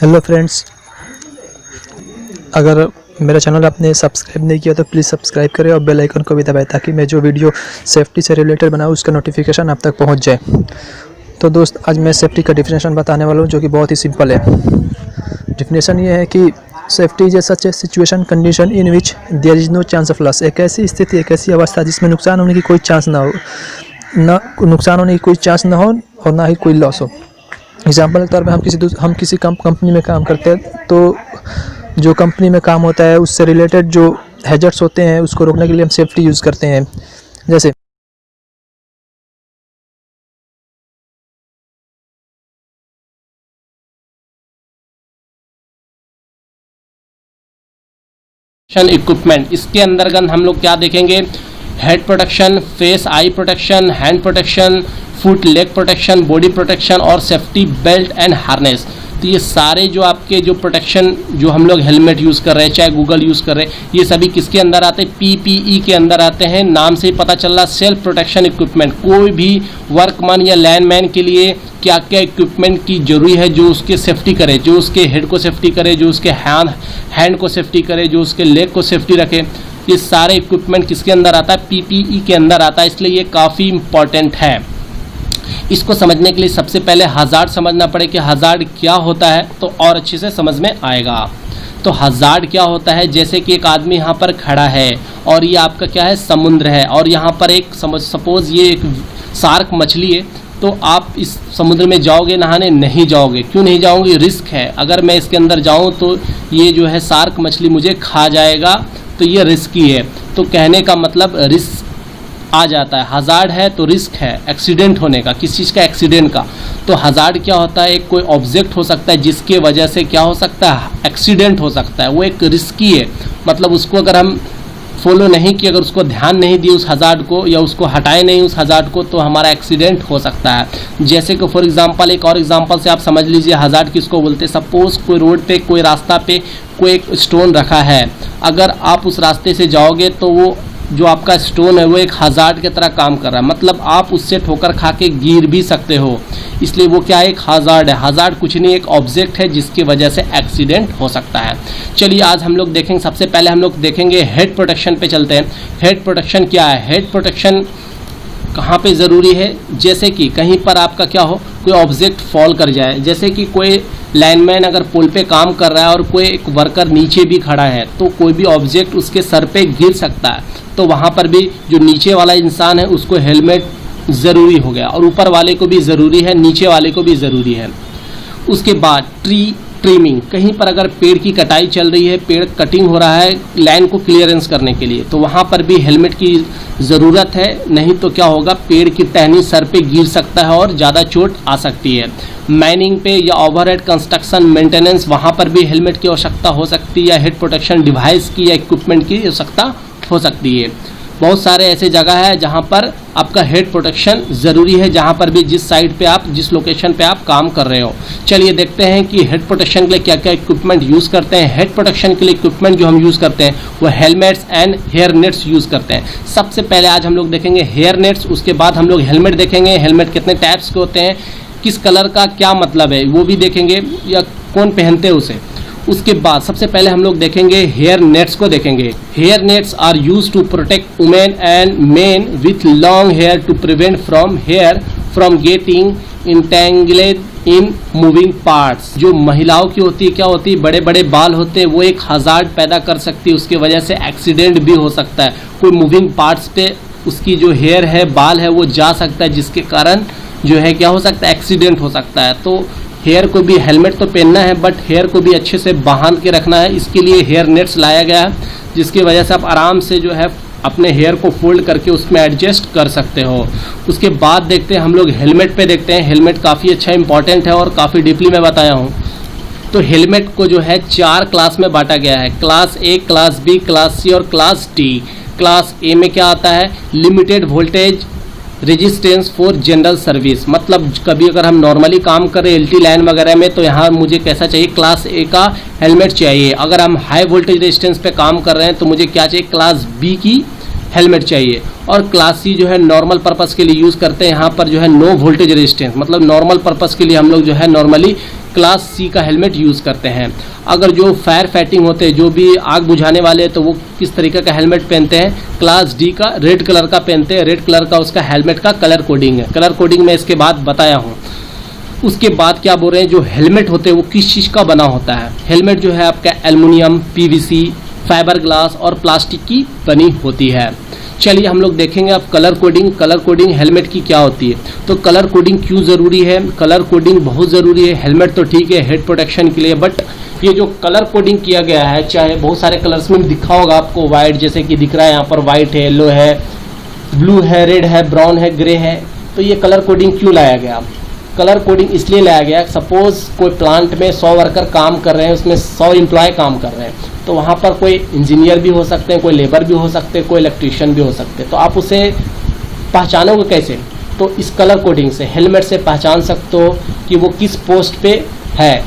Hello friends, अगर मेरा channel आपने सब्सक्राइब नहीं किया तो प्लीज़ सब्सक्राइब करें और बेल आइकन को भी दबाएं ताकि मैं जो वीडियो सेफ्टी से रिलेटेड बनाऊँ उसका नोटिफिकेशन आप तक पहुंच जाए। तो दोस्त, आज मैं सेफ्टी का डिफिनेशन बताने वाला हूं जो कि बहुत ही सिंपल है। डिफिनेशन ये है कि safety is such a situation condition in which there is no chance of loss. एक ऐसी स्थिति, एक ऐसी अवस्था जिसमें नुकसान होने की कोई चांस ना हो, नुकसान होने की कोई चांस ना हो और ना ही कोई लॉस हो। एग्जाम्पल के तौर पर हम किसी कंपनी में काम करते हैं, तो जो कंपनी में काम होता है उससे रिलेटेड जो हैजर्ड्स होते हैं उसको रोकने के लिए हम सेफ्टी यूज़ करते हैं। जैसे इक्विपमेंट, इसके अंतर्गत हम लोग क्या देखेंगे? Head protection, face I protection, hand protection, foot leg protection, body protection और सेफ्टी बेल्ट एंड हार्नेस। तो ये सारे जो आपके जो प्रोटेक्शन जो हम लोग हेलमेट यूज़ कर रहे हैं, चाहे गूगल यूज़ कर रहे हैं, ये सभी किसके अंदर आते हैं? पीपीई के अंदर आते हैं। नाम से ही पता चल रहा, सेल्फ प्रोटेक्शन इक्विपमेंट। कोई भी वर्कमैन या लैंडमैन के लिए क्या क्या इक्विपमेंट की जरूरी है जो उसके सेफ्टी करे, जो उसके हेड को सेफ्टी करे, जो उसके हैंड को सेफ्टी करे, जो उसके लेग को सेफ्टी रखे। ये सारे इक्विपमेंट किसके अंदर आता है? पीपीई के अंदर आता है। इसलिए ये काफ़ी इंपॉर्टेंट है। इसको समझने के लिए सबसे पहले हज़ार्ड समझना पड़े कि हज़ार्ड क्या होता है, तो और अच्छे से समझ में आएगा। तो हज़ार्ड क्या होता है? जैसे कि एक आदमी यहाँ पर खड़ा है और ये आपका क्या है? समुद्र है, और यहाँ पर एक सपोज ये एक शार्क मछली है, तो आप इस समुद्र में जाओगे नहाने? नहीं जाओगे। क्यों नहीं जाओगे? रिस्क है। अगर मैं इसके अंदर जाऊँ तो ये जो है शार्क मछली मुझे खा जाएगा, तो ये रिस्की है। तो कहने का मतलब रिस्क आ जाता है। हज़ार्ड है तो रिस्क है एक्सीडेंट होने का, किसी चीज़ का एक्सीडेंट का। तो हज़ार्ड क्या होता है? एक कोई ऑब्जेक्ट हो सकता है जिसके वजह से क्या हो सकता है? एक्सीडेंट हो सकता है। वो एक रिस्की है, मतलब उसको अगर हम फॉलो नहीं किए, अगर उसको ध्यान नहीं दिए उस हज़ार्ड को, या उसको हटाए नहीं उस हज़ार्ड को, तो हमारा एक्सीडेंट हो सकता है। जैसे कि फॉर एग्जांपल, एक और एग्जांपल से आप समझ लीजिए हज़ार्ड किसको बोलते हैं। सपोज कोई रोड पे, कोई रास्ता पे कोई एक स्टोन रखा है, अगर आप उस रास्ते से जाओगे तो वो जो आपका स्टोन है वो एक हज़ार्ड की तरह काम कर रहा है, मतलब आप उससे ठोकर खा के गिर भी सकते हो। इसलिए वो क्या है? एक हज़ार्ड है। हज़ार्ड कुछ नहीं, एक ऑब्जेक्ट है जिसकी वजह से एक्सीडेंट हो सकता है। चलिए आज हम लोग देखेंगे, सबसे पहले हम लोग देखेंगे हेड प्रोटेक्शन पे चलते हैं। हेड प्रोटेक्शन क्या है? हेड प्रोटेक्शन कहाँ पे ज़रूरी है? जैसे कि कहीं पर आपका क्या हो, कोई ऑब्जेक्ट फॉल कर जाए, जैसे कि कोई लाइनमैन अगर पुल पे काम कर रहा है और कोई एक वर्कर नीचे भी खड़ा है, तो कोई भी ऑब्जेक्ट उसके सर पे गिर सकता है। तो वहाँ पर भी जो नीचे वाला इंसान है उसको हेलमेट ज़रूरी हो गया, और ऊपर वाले को भी ज़रूरी है, नीचे वाले को भी ज़रूरी है। उसके बाद ट्रिमिंग, कहीं पर अगर पेड़ की कटाई चल रही है, पेड़ कटिंग हो रहा है लाइन को क्लियरेंस करने के लिए, तो वहाँ पर भी हेलमेट की ज़रूरत है। नहीं तो क्या होगा? पेड़ की टहनी सर पे गिर सकता है और ज़्यादा चोट आ सकती है। माइनिंग पे या ओवरहेड कंस्ट्रक्शन मेंटेनेंस, वहाँ पर भी हेलमेट की आवश्यकता हो सकती है, या हेड प्रोटेक्शन डिवाइस की या इक्विपमेंट की आवश्यकता हो सकती है। बहुत सारे ऐसे जगह है जहाँ पर आपका हेड प्रोटेक्शन ज़रूरी है, जहाँ पर भी जिस साइड पे आप, जिस लोकेशन पे आप काम कर रहे हो। चलिए देखते हैं कि हेड प्रोटेक्शन के लिए क्या क्या इक्विपमेंट यूज़ करते हैं। हेड प्रोटेक्शन के लिए इक्विपमेंट जो हम यूज़ करते हैं वो helmets and hair nets use करते हैं। सबसे पहले आज हम लोग देखेंगे हेयर नेट्स, उसके बाद हम लोग हेलमेट देखेंगे। हेलमेट कितने टाइप्स के होते हैं, किस कलर का क्या मतलब है वो भी देखेंगे, या कौन पहनते हैं उसे। उसके बाद सबसे पहले हम लोग देखेंगे हेयर नेट्स को देखेंगे। Hair nets are use to protect women and men with long hair to prevent from hair from getting entangled in moving parts. जो महिलाओं की होती है, क्या होती है? बड़े बड़े बाल होते हैं, वो एक हज़ार्ड पैदा कर सकती है, उसकी वजह से एक्सीडेंट भी हो सकता है। कोई मूविंग पार्ट्स पे उसकी जो हेयर है, बाल है, वो जा सकता है, जिसके कारण जो है क्या हो सकता है? एक्सीडेंट हो सकता है। तो हेयर को भी, हेलमेट तो पहनना है बट हेयर को भी अच्छे से बांध के रखना है। इसके लिए हेयर नेट्स लाया गया है, जिसकी वजह से आप आराम से जो है अपने हेयर को फोल्ड करके उसमें एडजस्ट कर सकते हो। उसके बाद देखते हैं हम लोग हेलमेट पे देखते हैं। हेलमेट काफ़ी अच्छा इंपॉर्टेंट है और काफ़ी डीपली मैं बताया हूँ। तो हेलमेट को जो है 4 क्लास में बांटा गया है, class A, class B, class C और क्लास डी। क्लास ए में क्या आता है? Limited voltage resistance for general service, मतलब कभी अगर हम नॉर्मली काम कर रहे हैं एलटी लाइन वगैरह में, तो यहाँ मुझे कैसा चाहिए? क्लास ए का हेलमेट चाहिए। अगर हम हाई वोल्टेज रेजिस्टेंस पे काम कर रहे हैं तो मुझे क्या चाहिए? क्लास बी की हेलमेट चाहिए। और क्लास सी जो है नॉर्मल पर्पस के लिए यूज़ करते हैं। यहाँ पर जो है नो वोल्टेज रेजिस्टेंस, मतलब नॉर्मल पर्पस के लिए हम लोग जो है नॉर्मली क्लास सी का हेलमेट यूज़ करते हैं। अगर जो फायर फाइटिंग होते हैं, जो भी आग बुझाने वाले हैं, तो वो किस तरीके का हेलमेट पहनते हैं, क्लास डी का रेड कलर का पहनते हैं। रेड कलर का उसका हेलमेट का कलर कोडिंग है। कलर कोडिंग में इसके बाद बताया हूँ। उसके बाद क्या बोल रहे हैं, जो हेलमेट होते हैं वो किस चीज़ का बना होता है। हेलमेट जो है आपका एल्युमिनियम, पीवीसी, फाइबर ग्लास और प्लास्टिक की बनी होती है। चलिए हम लोग देखेंगे अब colour coding. Colour coding helmet की क्या होती है, तो कलर कोडिंग क्यों ज़रूरी है। कलर कोडिंग बहुत ज़रूरी है। हेलमेट तो ठीक है हेड प्रोटेक्शन के लिए, बट ये जो कलर कोडिंग किया गया है, चाहे बहुत सारे कलर्स में दिखा होगा आपको, वाइट जैसे कि दिख रहा है यहाँ पर, वाइट है, येलो है, ब्लू है, रेड है, ब्राउन है, ग्रे है। तो ये कलर कोडिंग क्यों लाया गया। कलर कोडिंग इसलिए लाया गया, सपोज कोई प्लांट में 100 वर्कर काम कर रहे हैं, उसमें 100 एम्प्लॉय काम कर रहे हैं, तो वहाँ पर कोई इंजीनियर भी हो सकते हैं, कोई लेबर भी हो सकते हैं, कोई इलेक्ट्रीशियन भी हो सकते हैं। तो आप उसे पहचानोगे कैसे, तो इस कलर कोडिंग से, हेलमेट से पहचान सकते हो कि वो किस पोस्ट पे है।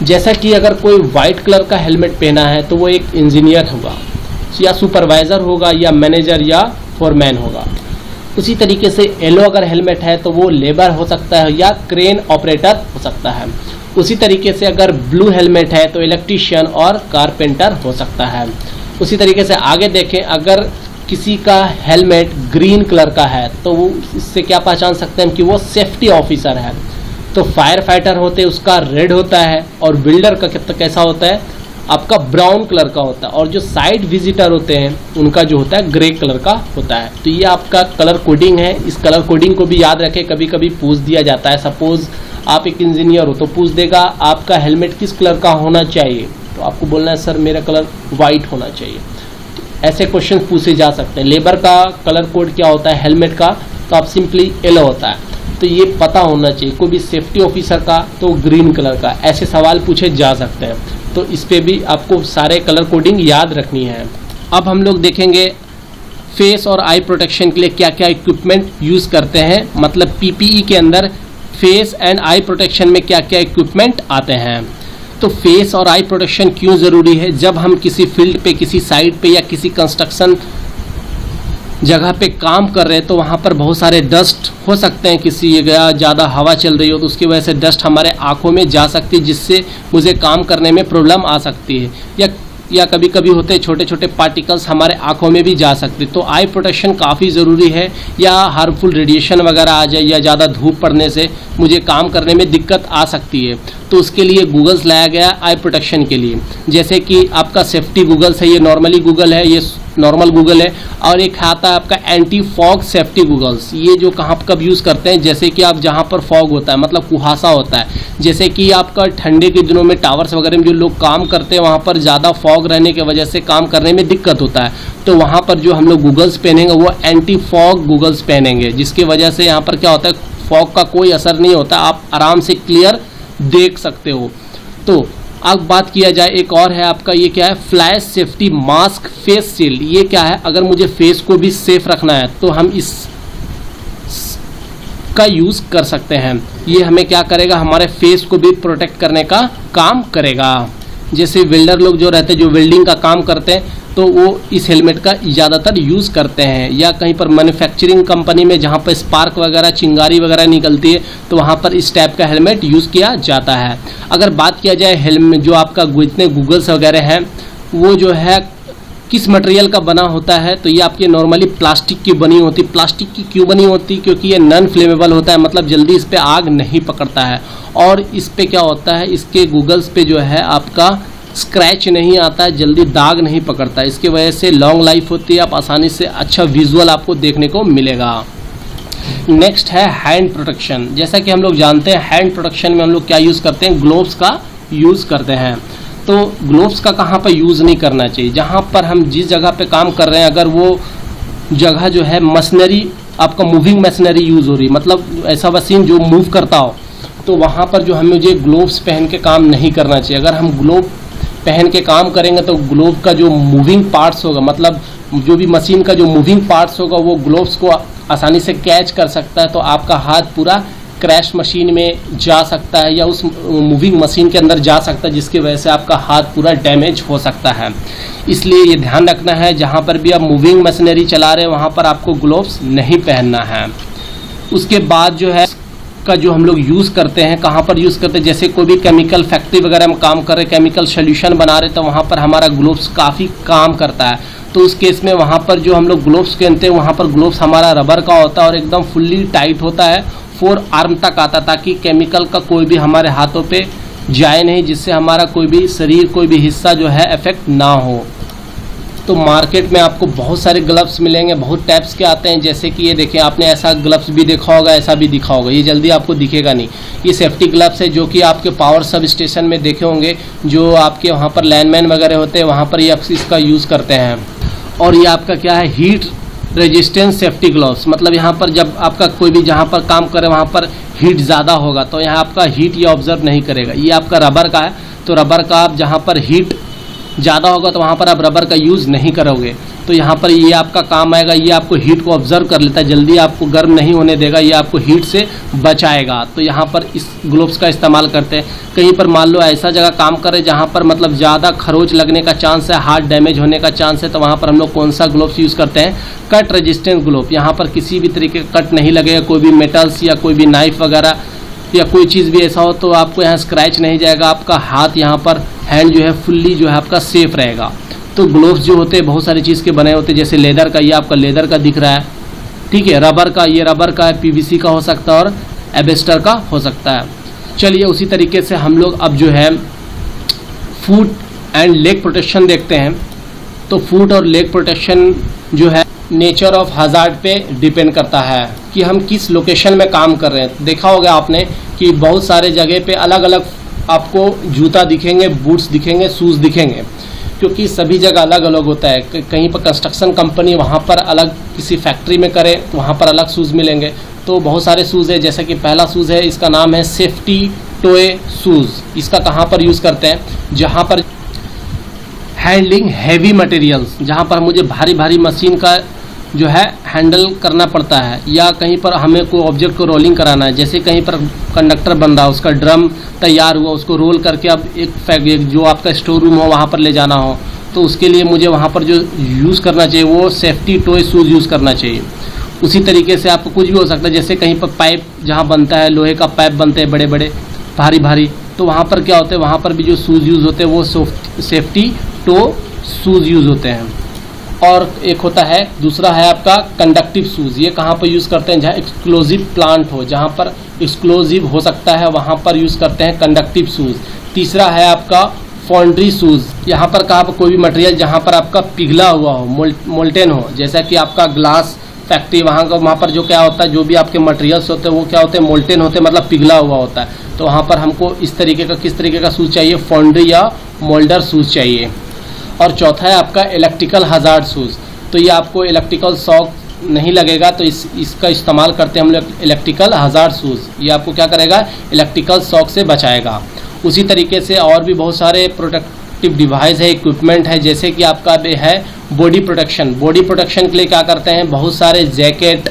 जैसा कि अगर कोई वाइट कलर का हेलमेट पहना है तो वो एक इंजीनियर होगा, या सुपरवाइज़र होगा, या मैनेजर, या फोरमैन होगा। उसी तरीके से येलो अगर हेलमेट है तो वो लेबर हो सकता है या क्रेन ऑपरेटर हो सकता है। उसी तरीके से अगर ब्लू हेलमेट है तो इलेक्ट्रीशियन और कारपेंटर हो सकता है। उसी तरीके से आगे देखें, अगर किसी का हेलमेट ग्रीन कलर का है तो वो इससे क्या पहचान सकते हैं कि वो सेफ्टी ऑफिसर है। तो फायर फाइटर होते हैं उसका रेड होता है, और बिल्डर का कैसा होता है आपका ब्राउन कलर का होता है, और जो साइड विजिटर होते हैं उनका जो होता है ग्रे कलर का होता है। तो ये आपका कलर कोडिंग है। इस कलर कोडिंग को भी याद रखें, कभी कभी पूछ दिया जाता है। सपोज आप एक इंजीनियर हो तो पूछ देगा आपका हेलमेट किस कलर का होना चाहिए, तो आपको बोलना है सर मेरा कलर वाइट होना चाहिए। तो ऐसे क्वेश्चन पूछे जा सकते हैं। लेबर का कलर कोड क्या होता है हेलमेट का, तो आप सिंपली येलो होता है। तो ये पता होना चाहिए। कोई भी सेफ्टी ऑफिसर का तो ग्रीन कलर का, ऐसे सवाल पूछे जा सकते हैं। तो इस पे भी आपको सारे कलर कोडिंग याद रखनी है। अब हम लोग देखेंगे फेस और आई प्रोटेक्शन के लिए क्या क्या इक्विपमेंट यूज़ करते हैं, मतलब पीपीई के अंदर फेस एंड आई प्रोटेक्शन में क्या क्या इक्विपमेंट आते हैं। तो फेस और आई प्रोटेक्शन क्यों ज़रूरी है, जब हम किसी फील्ड पे, किसी साइट पे या किसी कंस्ट्रक्शन जगह पे काम कर रहे हैं तो वहाँ पर बहुत सारे डस्ट हो सकते हैं। किसी जगह ज़्यादा हवा चल रही हो तो उसकी वजह से डस्ट हमारे आँखों में जा सकती है, जिससे मुझे काम करने में प्रॉब्लम आ सकती है। या कभी कभी होते हैं छोटे छोटे पार्टिकल्स हमारे आँखों में भी जा सकते। तो आई प्रोटेक्शन काफ़ी ज़रूरी है, या हार्मफुल रेडिएशन वगैरह आ जाए या ज़्यादा धूप पड़ने से मुझे काम करने में दिक्कत आ सकती है। तो उसके लिए गूगल्स लाया गया आई प्रोटेक्शन के लिए। जैसे कि आपका सेफ्टी गूगल्स है, ये नॉर्मली गूगल है, ये नॉर्मल गूगल है, और एक आता है आपका एंटी फॉग सेफ्टी गूगल्स। ये जो कहाँ कब यूज़ करते हैं, जैसे कि आप जहाँ पर फॉग होता है, मतलब कुहासा होता है, जैसे कि आपका ठंडे के दिनों में टावर्स वगैरह में जो लोग काम करते हैं वहाँ पर ज़्यादा फॉग रहने की वजह से काम करने में दिक्कत होता है। तो वहाँ पर जो हम लोग गूगल्स पहनेंगे वो एंटी फॉग गूगल्स पहनेंगे, जिसकी वजह से यहाँ पर क्या होता है, फॉग का कोई असर नहीं होता, आप आराम से क्लियर देख सकते हो। तो अब बात किया जाए, एक और है आपका, ये क्या है, flash safety mask face shield. ये क्या है, अगर मुझे फेस को भी सेफ रखना है तो हम इस का यूज़ कर सकते हैं। ये हमें क्या करेगा, हमारे फेस को भी प्रोटेक्ट करने का काम करेगा। जैसे वेल्डर लोग जो रहते हैं, जो वेल्डिंग का काम करते हैं, तो वो इस हेलमेट का ज़्यादातर यूज़ करते हैं। या कहीं पर मैन्युफैक्चरिंग कंपनी में जहाँ पर स्पार्क वगैरह, चिंगारी वगैरह निकलती है, तो वहाँ पर इस टाइप का हेलमेट यूज़ किया जाता है। अगर बात किया जाए हेलमेट, जो आपका जितने गूगल्स वगैरह हैं वो जो है किस मटेरियल का बना होता है, तो ये आपकी नॉर्मली प्लास्टिक की बनी होती। प्लास्टिक की क्यों बनी होती, क्योंकि ये नॉन फ्लेमेबल होता है, मतलब जल्दी इस पर आग नहीं पकड़ता है। और इस पे क्या होता है, इसके गूगल्स पे जो है आपका स्क्रैच नहीं आता है, जल्दी दाग नहीं पकड़ता है। इसकी वजह से लॉन्ग लाइफ होती है, आप आसानी से अच्छा विजुअल आपको देखने को मिलेगा। नेक्स्ट है हैंड प्रोटेक्शन। जैसा कि हम लोग जानते हैं हैंड प्रोटेक्शन में हम लोग क्या यूज़ करते हैं, ग्लोव्स का यूज़ करते हैं। तो ग्लोव्स का कहाँ पर यूज़ नहीं करना चाहिए, जहाँ पर हम जिस जगह पे काम कर रहे हैं, अगर वो जगह जो है मशीनरी, आपका मूविंग मशीनरी यूज़ हो रही, मतलब ऐसा मशीन जो मूव करता हो, तो वहाँ पर जो हमें मुझे ग्लोव्स पहन के काम नहीं करना चाहिए। अगर हम ग्लोव पहन के काम करेंगे तो ग्लोव का जो मूविंग पार्ट्स होगा, मतलब जो भी मशीन का जो मूविंग पार्ट्स होगा, वो ग्लोव्स को आसानी से कैच कर सकता है। तो आपका हाथ पूरा क्रैश मशीन में जा सकता है या उस मूविंग मशीन के अंदर जा सकता है, जिसकी वजह से आपका हाथ पूरा डैमेज हो सकता है। इसलिए ये ध्यान रखना है, जहाँ पर भी आप मूविंग मशीनरी चला रहे हैं वहाँ पर आपको ग्लोव्स नहीं पहनना है। उसके बाद जो है का जो हम लोग यूज़ करते हैं, कहाँ पर यूज़ करते हैं, जैसे कोई भी केमिकल फैक्ट्री वगैरह में काम कर रहे, केमिकल सोल्यूशन बना रहे, तो वहाँ पर हमारा ग्लोव्स काफ़ी काम करता है। तो उस केस में वहाँ पर जो हम लोग ग्लोव्स पहनते हैं, वहाँ पर ग्लोव्स हमारा रबर का होता है और एकदम फुल्ली टाइट होता है, 4 आर्म तक आता, ताकि केमिकल का कोई भी हमारे हाथों पे जाए नहीं, जिससे हमारा कोई भी शरीर, कोई भी हिस्सा जो है इफेक्ट ना हो। तो मार्केट में आपको बहुत सारे ग्लव्स मिलेंगे, बहुत टाइप्स के आते हैं, जैसे कि ये देखें, आपने ऐसा ग्लव्स भी देखा होगा, ऐसा भी दिखा होगा, ये जल्दी आपको दिखेगा नहीं। ये सेफ्टी ग्लव्स है जो कि आपके पावर सब स्टेशन में देखे होंगे, जो आपके वहाँ पर लाइनमैन वगैरह होते हैं, वहाँ पर ये इसका यूज़ करते हैं। और ये आपका क्या है, हीट रेजिस्टेंस सेफ्टी ग्लव्स, मतलब यहाँ पर जब आपका कोई भी जहाँ पर काम करे वहाँ पर हीट ज़्यादा होगा, तो यहाँ आपका हीट ये ऑब्जर्व नहीं करेगा। ये आपका रबर का है, तो रबर का आप जहाँ पर हीट ज़्यादा होगा तो वहाँ पर आप रबर का यूज़ नहीं करोगे, तो यहाँ पर ये आपका काम आएगा। ये आपको हीट को ऑब्जर्व कर लेता है, जल्दी आपको गर्म नहीं होने देगा, ये आपको हीट से बचाएगा। तो यहाँ पर इस ग्लोव्स का इस्तेमाल करते हैं। कहीं पर मान लो ऐसा जगह काम करें जहाँ पर मतलब ज़्यादा खरोच लगने का चांस है, हार्ट डैमेज होने का चांस है, तो वहाँ पर हम लोग कौन सा ग्लोव्स यूज़ करते हैं, कट रेजिस्टेंस ग्लोव। यहाँ पर किसी भी तरीके का कट नहीं लगेगा, कोई भी मेटल्स या कोई भी नाइफ वगैरह या कोई चीज़ भी ऐसा हो तो आपको यहाँ स्क्रैच नहीं जाएगा, आपका हाथ यहाँ पर हैंड जो है फुल्ली जो है आपका सेफ रहेगा। तो ग्लोव्स जो होते हैं बहुत सारी चीज़ के बने होते हैं, जैसे लेदर का, ये आपका लेदर का दिख रहा है, ठीक है, रबर का, ये रबर का है, पीवीसी का हो सकता है और एबेस्टर का हो सकता है। चलिए उसी तरीके से हम लोग अब जो है फुट एंड लेग प्रोटेक्शन देखते हैं। तो फुट और लेग प्रोटेक्शन जो है नेचर ऑफ हजार्ड पे डिपेंड करता है कि हम किस लोकेशन में काम कर रहे हैं। देखा होगा आपने कि बहुत सारे जगह पे अलग अलग आपको जूता दिखेंगे, बूट्स दिखेंगे, शूज़ दिखेंगे, क्योंकि सभी जगह अलग अलग होता है। कहीं पर कंस्ट्रक्शन कंपनी वहाँ पर अलग, किसी फैक्ट्री में करे वहाँ पर अलग शूज़ मिलेंगे। तो बहुत सारे शूज़ है, जैसे कि पहला शूज़ है, इसका नाम है सेफ्टी टोए शूज़। इसका कहाँ पर यूज़ करते हैं, जहाँ पर हैंडलिंग हैवी मटेरियल्स, जहाँ पर मुझे भारी भारी मशीन का जो है हैंडल करना पड़ता है, या कहीं पर हमें कोई ऑब्जेक्ट को रोलिंग कराना है, जैसे कहीं पर कंडक्टर बन रहा है, उसका ड्रम तैयार हुआ, उसको रोल करके अब एक जो आपका स्टोर रूम हो वहाँ पर ले जाना हो, तो उसके लिए मुझे वहाँ पर जो यूज़ करना चाहिए वो सेफ्टी टोए शूज़ यूज़ करना चाहिए। उसी तरीके से आपको कुछ भी हो सकता है, जैसे कहीं पर पाइप जहाँ बनता है, लोहे का पाइप बनते हैं बड़े बड़े भारी भारी, तो वहाँ पर क्या होता है, वहाँ पर भी जो शूज़ यूज़ होते हैं वो सेफ्टी टो शूज़ यूज़ होते हैं। और एक होता है, दूसरा है आपका कंडक्टिव शूज़। ये कहाँ पर यूज़ करते हैं, जहाँ एक्सप्लोजिव प्लांट हो, जहाँ पर एक्सप्लोजिव हो सकता है, वहाँ पर यूज़ करते हैं कंडक्टिव शूज़। तीसरा है आपका फाउंड्री शूज़। यहाँ पर कहाँ पर कोई भी मटेरियल जहाँ पर आपका पिघला हुआ हो, मोल्टेन हो, जैसा कि आपका ग्लास फैक्ट्री, वहाँ पर जो क्या होता है, जो भी आपके मटेरियल्स होते हैं वो क्या होते हैं, मोल्टेन होते हैं, मतलब पिघला हुआ होता है। तो वहाँ पर हमको इस तरीके का, किस तरीके का शूज़ चाहिए, फाउंड्री या मोल्डर शूज़ चाहिए। और चौथा है आपका इलेक्ट्रिकल हजार्ड शूज़। तो ये आपको इलेक्ट्रिकल शॉक नहीं लगेगा, तो इसका इस्तेमाल करते हैं हम लोग इलेक्ट्रिकल हजार्ड शूज़। ये आपको क्या करेगा, इलेक्ट्रिकल शॉक से बचाएगा। उसी तरीके से और भी बहुत सारे प्रोटेक्टिव डिवाइस है, इक्विपमेंट है, जैसे कि आपका है बॉडी प्रोटेक्शन। बॉडी प्रोटेक्शन के लिए क्या करते हैं, बहुत सारे जैकेट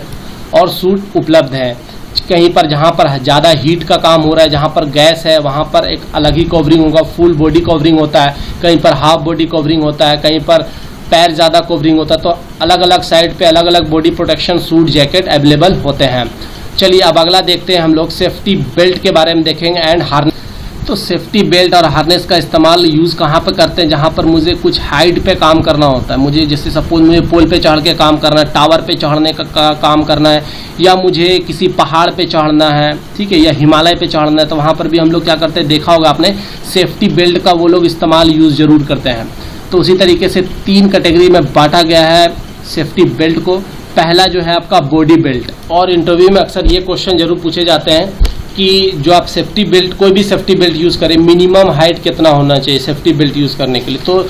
और सूट उपलब्ध हैं। कहीं पर जहाँ पर ज़्यादा हीट का काम हो रहा है, जहाँ पर गैस है, वहाँ पर एक अलग ही कवरिंग होगा, फुल बॉडी कवरिंग होता है, कहीं पर हाफ बॉडी कवरिंग होता है, कहीं पर पैर ज़्यादा कवरिंग होता है। तो अलग अलग साइड पे अलग अलग body protection suit jacket available होते हैं। चलिए अब अगला देखते हैं हम लोग सेफ्टी बेल्ट के बारे में देखेंगे एंड हार्नेस। तो सेफ्टी बेल्ट और हार्नेस का इस्तेमाल यूज़ कहाँ पर करते हैं, जहाँ पर मुझे कुछ हाइट पे काम करना होता है, मुझे जैसे सपोज मुझे पोल पे चढ़ के काम करना है, टावर पे चढ़ने का काम करना है, या मुझे किसी पहाड़ पे चढ़ना है, ठीक है, या हिमालय पे चढ़ना है, तो वहाँ पर भी हम लोग क्या करते हैं, देखा होगा आपने, सेफ्टी बेल्ट का वो लोग इस्तेमाल यूज़ ज़रूर करते हैं। तो उसी तरीके से 3 कैटेगरी में बांटा गया है सेफ्टी बेल्ट को। पहला जो है आपका बॉडी बेल्ट, और इंटरव्यू में अक्सर ये क्वेश्चन जरूर पूछे जाते हैं कि जो आप सेफ्टी बेल्ट, कोई भी सेफ्टी बेल्ट यूज़ करें, मिनिमम हाइट कितना होना चाहिए सेफ्टी बेल्ट यूज़ करने के लिए। तो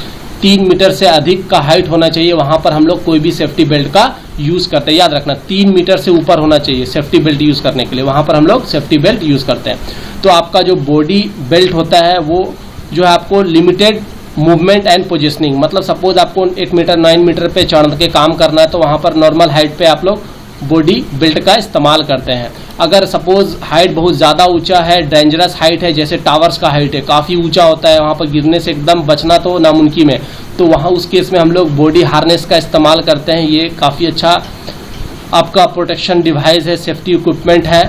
3 मीटर से अधिक का हाइट होना चाहिए, वहाँ पर हम लोग कोई भी सेफ्टी बेल्ट का यूज़ करते हैं। याद रखना 3 मीटर से ऊपर होना चाहिए सेफ्टी बेल्ट यूज़ करने के लिए, वहाँ पर हम लोग सेफ्टी बेल्ट यूज़ करते हैं। तो आपका जो बॉडी बेल्ट होता है वो जो है आपको लिमिटेड मूवमेंट एंड पोजिशनिंग, मतलब सपोज आपको 8 मीटर 9 मीटर पे चढ़ के काम करना है, तो वहाँ पर नॉर्मल हाइट पे आप लोग बॉडी बेल्ट का इस्तेमाल करते हैं। अगर सपोज हाइट बहुत ज़्यादा ऊंचा है, डेंजरस हाइट है, जैसे टावर्स का हाइट है, काफ़ी ऊंचा होता है, वहाँ पर गिरने से एकदम बचना तो नामुमकिन है, तो वहाँ उस केस में हम लोग बॉडी हार्नेस का इस्तेमाल करते हैं। ये काफ़ी अच्छा आपका प्रोटेक्शन डिवाइस है, सेफ्टी इक्विपमेंट है।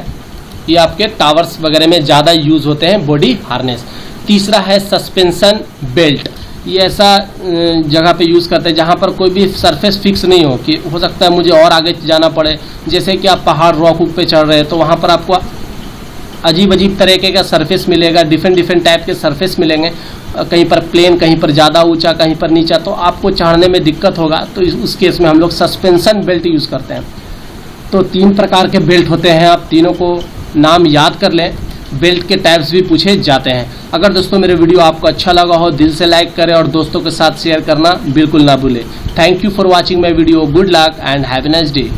ये आपके टावर्स वगैरह में ज़्यादा यूज़ होते हैं बॉडी हार्नेस। तीसरा है सस्पेंशन बेल्ट। ये ऐसा जगह पे यूज़ करते हैं जहाँ पर कोई भी सरफेस फिक्स नहीं हो, कि हो सकता है मुझे और आगे जाना पड़े, जैसे कि आप पहाड़ रॉक पे चढ़ रहे हैं तो वहाँ पर आपको अजीब अजीब तरीके का सरफेस मिलेगा, डिफरेंट टाइप के सरफेस मिलेंगे, कहीं पर प्लेन, कहीं पर ज़्यादा ऊंचा, कहीं पर नीचा, तो आपको चढ़ने में दिक्कत होगा। तो उस केस में हम लोग सस्पेंशन बेल्ट यूज़ करते हैं। तो 3 प्रकार के बेल्ट होते हैं, आप तीनों को नाम याद कर लें। बेल्ट के टाइप्स भी पूछे जाते हैं। अगर दोस्तों मेरे वीडियो आपको अच्छा लगा हो, दिल से लाइक करें और दोस्तों के साथ शेयर करना बिल्कुल ना भूलें। Thank you for watching my video. Good luck and have a nice day.